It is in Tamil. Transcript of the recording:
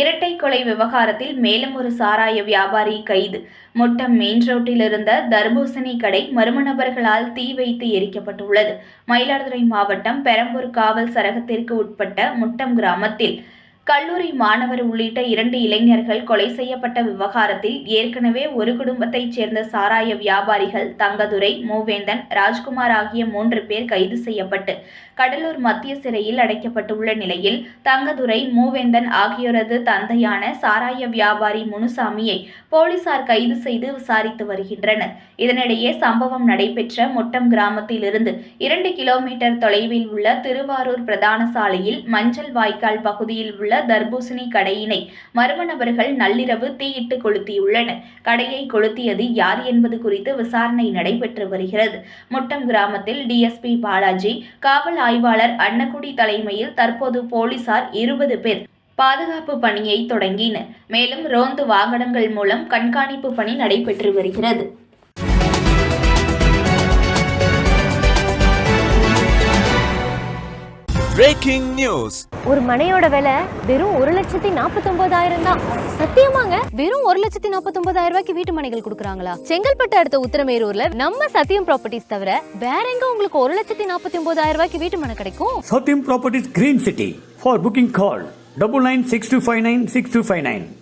இரட்டை கொலை விவகாரத்தில் மேலும் ஒரு சாராய வியாபாரி கைது. முட்டம் மெயின் ரோட்டில் இருந்த தர்பூசணி கடை மர்ம நபர்களால் தீ வைத்து எரிக்கப்பட்டுள்ளது. மயிலாடுதுறை மாவட்டம் பெரம்பூர் காவல் சரகத்திற்கு உட்பட்ட முட்டம் கிராமத்தில் கல்லூரி மாணவர் உள்ளிட்ட 2 இளைஞர்கள் கொலை செய்யப்பட்ட விவகாரத்தில் ஏற்கனவே ஒரு குடும்பத்தைச் சேர்ந்த சாராய வியாபாரிகள் தங்கதுரை, மூவேந்தன், ராஜ்குமார் ஆகிய 3 பேர் கைது செய்யப்பட்டு கடலூர் மத்திய சிறையில் அடைக்கப்பட்டுள்ள நிலையில் தங்கதுரை, மூவேந்தன் ஆகியோரது தந்தையான சாராய வியாபாரி முனுசாமியை போலீசார் கைது செய்து விசாரித்து வருகின்றனர். இதனிடையே சம்பவம் நடைபெற்ற முட்டம் கிராமத்தில் இருந்து 2 கிலோமீட்டர் தொலைவில் உள்ள திருவாரூர் பிரதான சாலையில் மஞ்சள் வாய்க்கால் பகுதியில் உள்ள தர்பூசணி கடையினை மர்ம நபர்கள் நள்ளிரவு தீயிட்டு கொளுத்தியுள்ளனர். கடையை கொளுத்தியது யார் என்பது குறித்து விசாரணை நடைபெற்று வருகிறது. முட்டம் கிராமத்தில் டிஎஸ்பி பாலாஜி, காவல் ஆய்வாளர் அன்னக்குடி தலைமையில் தற்போது போலீசார் 20 பேர் பாதுகாப்பு பணியை தொடங்கினர். மேலும் ரோந்து வாகனங்கள் மூலம் கண்காணிப்பு பணி நடைபெற்று வருகிறது. Breaking news. ஒரு மனையோட விலை வெறும் 1,49,000 தான். சத்தியமாங்க? வெறும் 1,49,000 ரூபாய்க்கு வீட்டு மனைகள் கொடுக்குறாங்களா? செங்கல்பட்டு அடுத்த உத்திரமேரூர்ல நம்ம சத்தியம் ப்ராப்பர்ட்டிஸ் தவிர வேற எங்க உங்களுக்கு 1,49,000 ரூபாய்க்கு வீட்டு மனை கிடைக்கும்? சத்தியம் properties, green city. For booking call 9962596259.